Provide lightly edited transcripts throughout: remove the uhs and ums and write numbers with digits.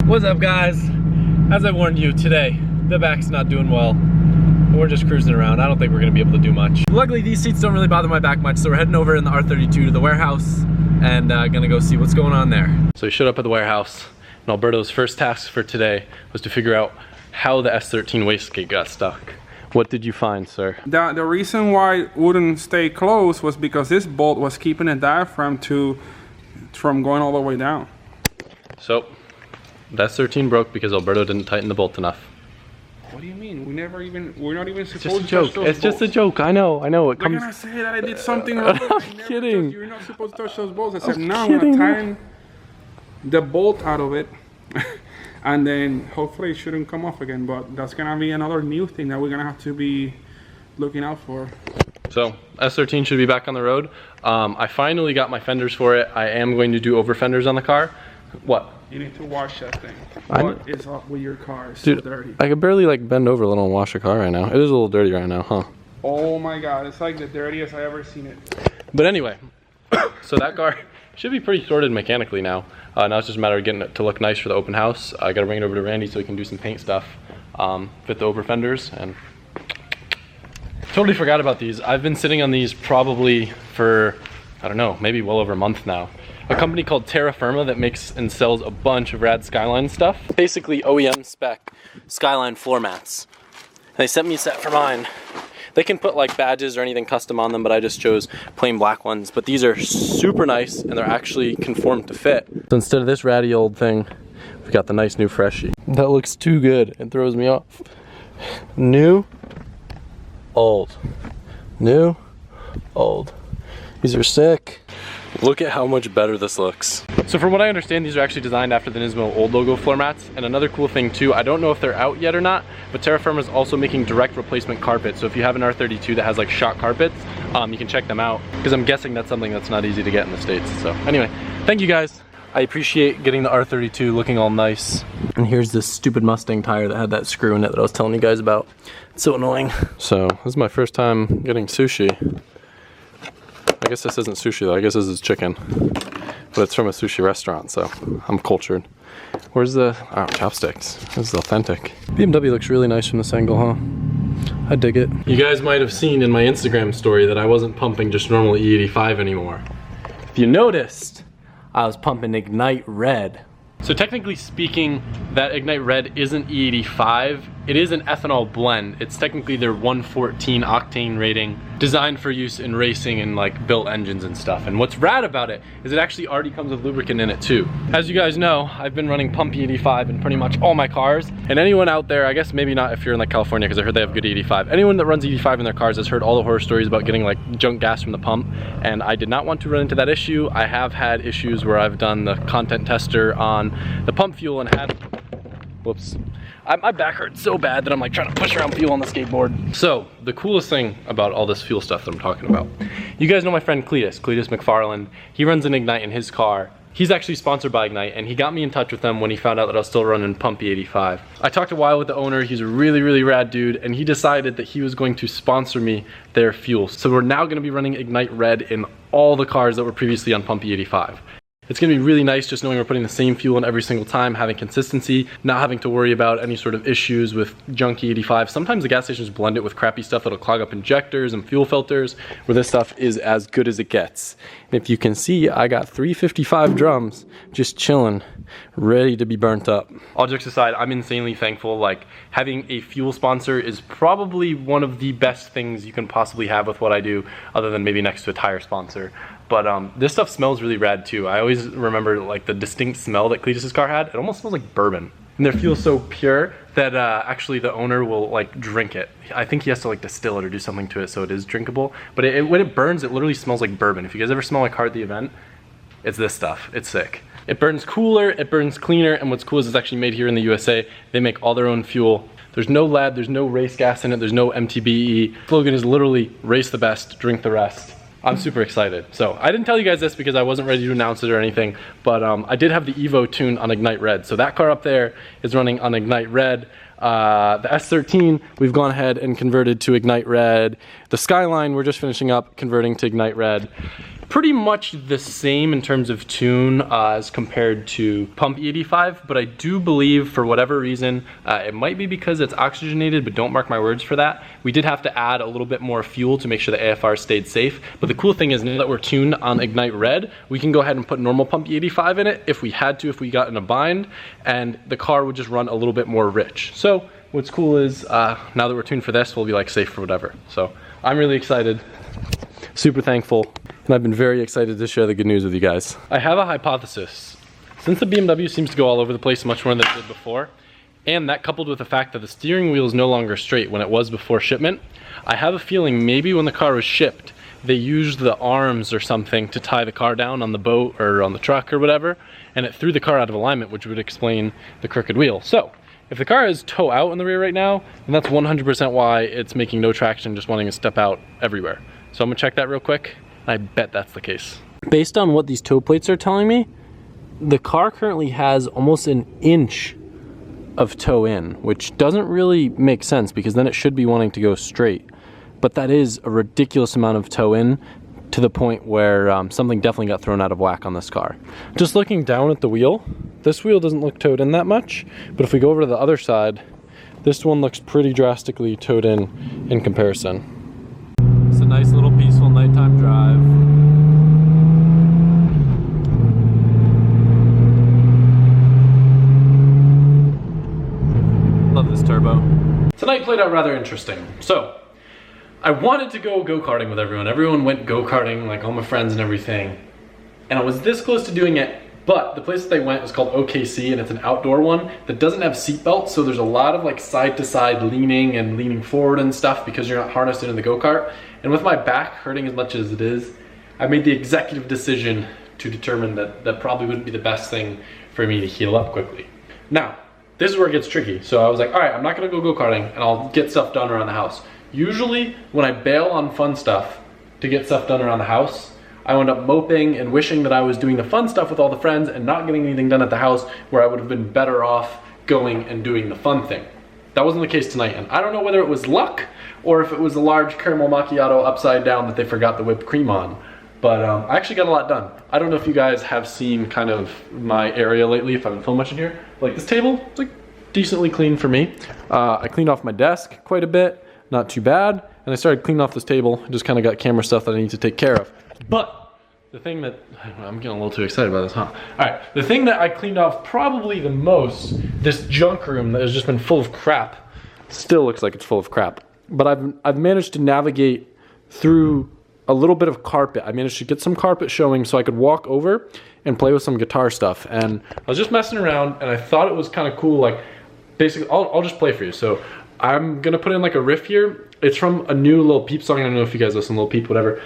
What's up, guys? As I warned you, today the back's not doing well. We're just cruising around. I don't think we're gonna be able to do much. Luckily, these seats don't really bother my back much, so we're heading over in the R32 to the warehouse and gonna go see what's going on there. So we showed up at the warehouse, and Alberto's first task for today was to figure out how the S13 wastegate got stuck. What did you find, sir? The reason why it wouldn't stay closed was because this bolt was keeping the diaphragm from going all the way down. So, the S13 broke because Alberto didn't tighten the bolt enough. What do you mean? We're not even supposed to touch those bolts. It's just a joke. I know. It comes. They're gonna say that I did something wrong. I'm kidding. You're not supposed to touch those bolts. I said, no, I'm gonna tighten the bolt out of it. And then hopefully it shouldn't come off again, but that's gonna be another new thing that we're gonna have to be looking out for. So S13 should be back on the road. I finally got my fenders for it. I am going to do over fenders on the car. What? You need to wash that thing. What is up with your car? It's dude, so dirty. I could barely like bend over a little and wash the car right now. It is a little dirty right now, huh? Oh my god, it's like the dirtiest I ever seen it. But anyway, so that car should be pretty sorted mechanically now. Now it's just a matter of getting it to look nice for the open house. I gotta bring it over to Randy so he can do some paint stuff, fit the over fenders, and totally forgot about these. I've been sitting on these probably for, I don't know, maybe well over a month now. A company called Terra Firma that makes and sells a bunch of rad Skyline stuff. Basically OEM spec Skyline floor mats. And they sent me a set for mine. They can put like badges or anything custom on them, but I just chose plain black ones. But these are super nice and they're actually conformed to fit. So instead of this ratty old thing, we got the nice new freshie. That looks too good. It throws me off. New, old. New, old. These are sick. Look at how much better this looks. So from what I understand, these are actually designed after the Nismo old logo floor mats. And another cool thing too, I don't know if they're out yet or not, but Terra Firma is also making direct replacement carpet. So if you have an R32 that has like shot carpets, you can check them out, because I'm guessing that's something that's not easy to get in the States. So anyway, thank you guys. I appreciate getting the R32 looking all nice. And here's this stupid Mustang tire that had that screw in it that I was telling you guys about. It's so annoying. So this is my first time getting sushi. I guess this isn't sushi though, I guess this is chicken. But it's from a sushi restaurant, so I'm cultured. Where's the, oh, chopsticks. This is authentic. BMW looks really nice from this angle, huh? I dig it. You guys might have seen in my Instagram story that I wasn't pumping just normal E85 anymore. If you noticed, I was pumping Ignite Red. So technically speaking, that Ignite Red isn't E85, it is an ethanol blend. It's technically their 114 octane rating, designed for use in racing and like built engines and stuff. And what's rad about it is it actually already comes with lubricant in it too. As you guys know, I've been running pump E85 in pretty much all my cars. And anyone out there, I guess maybe not if you're in like California, because I heard they have good E85. Anyone that runs E85 in their cars has heard all the horror stories about getting like junk gas from the pump. And I did not want to run into that issue. I have had issues where I've done the content tester on the pump fuel and had, whoops. My back hurts so bad that I'm like trying to push around fuel on the skateboard. So the coolest thing about all this fuel stuff that I'm talking about, you guys know my friend Cletus McFarland. He runs an Ignite in his car. He's actually sponsored by Ignite, and he got me in touch with them when he found out that I was still running Pump E85. I talked a while with the owner. He's a really, really rad dude, and he decided that he was going to sponsor me their fuel. So we're now gonna be running Ignite Red in all the cars that were previously on Pump E85. It's gonna be really nice just knowing we're putting the same fuel in every single time, having consistency, not having to worry about any sort of issues with junk E85. Sometimes the gas stations blend it with crappy stuff that'll clog up injectors and fuel filters, where this stuff is as good as it gets. And if you can see, I got 355 drums just chilling, ready to be burnt up. All jokes aside, I'm insanely thankful. Like, having a fuel sponsor is probably one of the best things you can possibly have with what I do, other than maybe next to a tire sponsor. But this stuff smells really rad too. I always remember like the distinct smell that Cletus's car had. It almost smells like bourbon. And their fuel's so pure that actually the owner will like drink it. I think he has to like distill it or do something to it so it is drinkable. But when it burns, it literally smells like bourbon. If you guys ever smell my car at the event, it's this stuff. It's sick. It burns cooler, it burns cleaner, and what's cool is it's actually made here in the USA. They make all their own fuel. There's no lead, there's no race gas in it, there's no MTBE. The slogan is literally race the best, drink the rest. I'm super excited. So I didn't tell you guys this because I wasn't ready to announce it or anything, but I did have the Evo tune on Ignite Red. So that car up there is running on Ignite Red. The S13, we've gone ahead and converted to Ignite Red. The Skyline, we're just finishing up converting to Ignite Red. pretty much the same in terms of tune as compared to Pump 85, but I do believe for whatever reason, it might be because it's oxygenated, but don't mark my words for that. We did have to add a little bit more fuel to make sure the AFR stayed safe. But the cool thing is now that we're tuned on Ignite Red, we can go ahead and put normal Pump 85 in it if we had to, if we got in a bind, and the car would just run a little bit more rich. So what's cool is now that we're tuned for this, we'll be like safe for whatever. So I'm really excited, super thankful. And I've been very excited to share the good news with you guys. I have a hypothesis. Since the BMW seems to go all over the place much more than it did before, and that coupled with the fact that the steering wheel is no longer straight when it was before shipment, I have a feeling maybe when the car was shipped, they used the arms or something to tie the car down on the boat or on the truck or whatever, and it threw the car out of alignment, which would explain the crooked wheel. So, if the car is toe out in the rear right now, then that's 100% why it's making no traction, just wanting to step out everywhere. So I'm gonna check that real quick. I bet that's the case. Based on what these toe plates are telling me, the car currently has almost an inch of toe in, which doesn't really make sense because then it should be wanting to go straight. But that is a ridiculous amount of toe in to the point where something definitely got thrown out of whack on this car. Just looking down at the wheel, this wheel doesn't look toed in that much, but if we go over to the other side, this one looks pretty drastically toed in comparison. It's a nice little peaceful nighttime drive. Love this turbo. Tonight played out rather interesting. So, I wanted to go go-karting with everyone. Everyone went go-karting, like all my friends and everything. And I was this close to doing it, but the place that they went was called OKC, and it's an outdoor one that doesn't have seat belts, so there's a lot of like side-to-side leaning and leaning forward and stuff because you're not harnessed into the go-kart. And with my back hurting as much as it is, I made the executive decision to determine that that probably wouldn't be the best thing for me to heal up quickly. Now, this is where it gets tricky. So I was like, all right, I'm not gonna go go-karting and I'll get stuff done around the house. Usually when I bail on fun stuff to get stuff done around the house, I wound up moping and wishing that I was doing the fun stuff with all the friends and not getting anything done at the house where I would have been better off going and doing the fun thing. That wasn't the case tonight, and I don't know whether it was luck or if it was a large caramel macchiato upside down that they forgot the whipped cream on. But I actually got a lot done. I don't know if you guys have seen kind of my area lately, if I've been filming much in here. Like this table, it's like decently clean for me. I cleaned off my desk quite a bit, not too bad. And I started cleaning off this table, just kind of got camera stuff that I need to take care of. But the thing that, I'm getting a little too excited about this, huh? All right, the thing that I cleaned off probably the most, this junk room that has just been full of crap, still looks like it's full of crap. But I've managed to navigate through a little bit of carpet. I managed to get some carpet showing so I could walk over and play with some guitar stuff. And I was just messing around and I thought it was kind of cool. Like basically, I'll just play for you. So I'm gonna put in like a riff here. It's from a new Lil Peep song. I don't know if you guys listen to Lil Peep, whatever.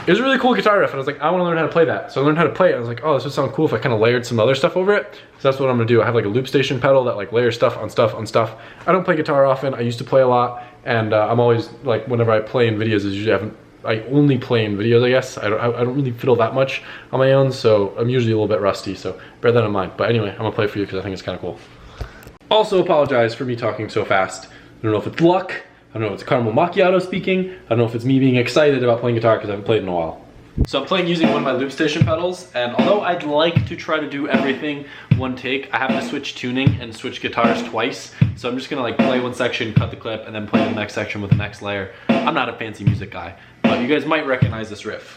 It was a really cool guitar riff and I was like, I wanna learn how to play that. So I learned how to play it and I was like, oh, this would sound cool if I kind of layered some other stuff over it. So that's what I'm gonna do. I have like a loop station pedal that like layers stuff on stuff on stuff. I don't play guitar often. I used to play a lot and I'm always like, whenever I play in videos, I only play in videos, I guess. I don't really fiddle that much on my own, so I'm usually a little bit rusty, so bear that in mind. But anyway, I'm gonna play for you because I think it's kind of cool. Also apologize for me talking so fast. I don't know if it's luck. I don't know if it's caramel macchiato speaking. I don't know if it's me being excited about playing guitar because I haven't played in a while. So I'm playing using one of my loop station pedals, and although I'd like to try to do everything one take, I have to switch tuning and switch guitars twice. So I'm just gonna like play one section, cut the clip, and then play the next section with the next layer. I'm not a fancy music guy, but you guys might recognize this riff.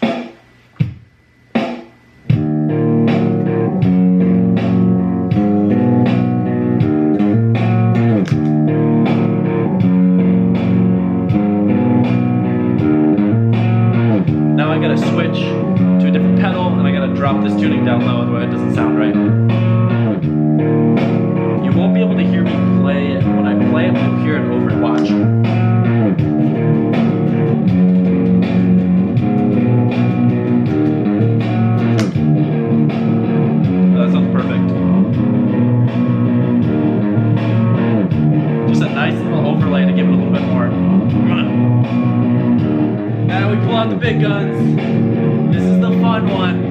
Now I gotta switch to a different pedal and I gotta drop this tuning down low, otherwise it doesn't sound right. You won't be able to hear me play it. When I play it, you'll hear it over. Watch. Oh, that sounds perfect. Just a nice little overlay to give it a little bit more. Now we pull out the big guns. This is the fun one.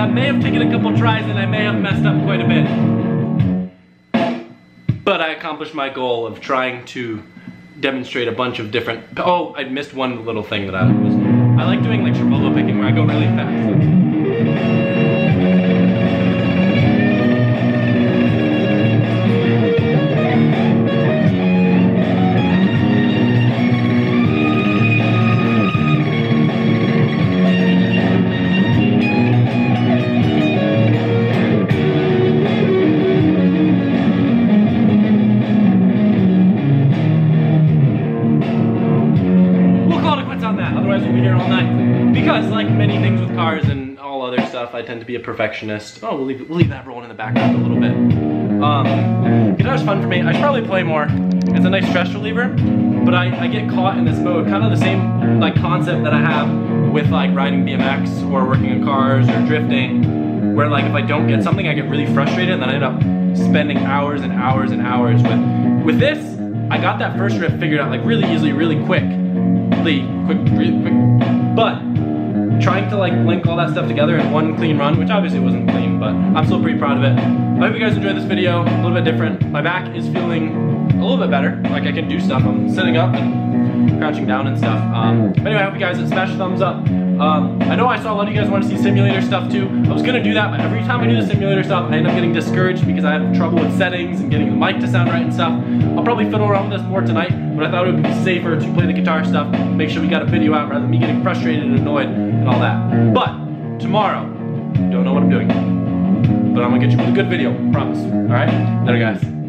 I may have taken a couple tries and I may have messed up quite a bit. But I accomplished my goal of trying to demonstrate a bunch of different, oh, I missed one little thing that I like doing like tremolo picking where I go really fast. Otherwise we'll be here all night. Because like many things with cars and all other stuff, I tend to be a perfectionist. Oh, we'll leave that rolling in the background a little bit. Guitar's fun for me. I should probably play more. It's a nice stress reliever, but I get caught in this mode, kind of the same like concept that I have with like riding BMX or working in cars or drifting, where like if I don't get something, I get really frustrated and then I end up spending hours and hours and hours with this. I got that first riff figured out like really easily, really quick. Really quick, but trying to like link all that stuff together in one clean run, which obviously wasn't clean, but I'm still pretty proud of it. I hope you guys enjoyed this video. A little bit different. My back is feeling a little bit better. Like I can do stuff. I'm sitting up and crouching down and stuff. But anyway, I hope you guys smash the thumbs up. I know I saw a lot of you guys want to see simulator stuff too. I was gonna do that, but every time I do the simulator stuff, I end up getting discouraged because I have trouble with settings and getting the mic to sound right and stuff. I'll probably fiddle around with this more tonight, but I thought it would be safer to play the guitar stuff, make sure we got a video out rather than me getting frustrated and annoyed and all that. But tomorrow, don't know what I'm doing, but I'm gonna get you with a good video, promise. All right, later guys.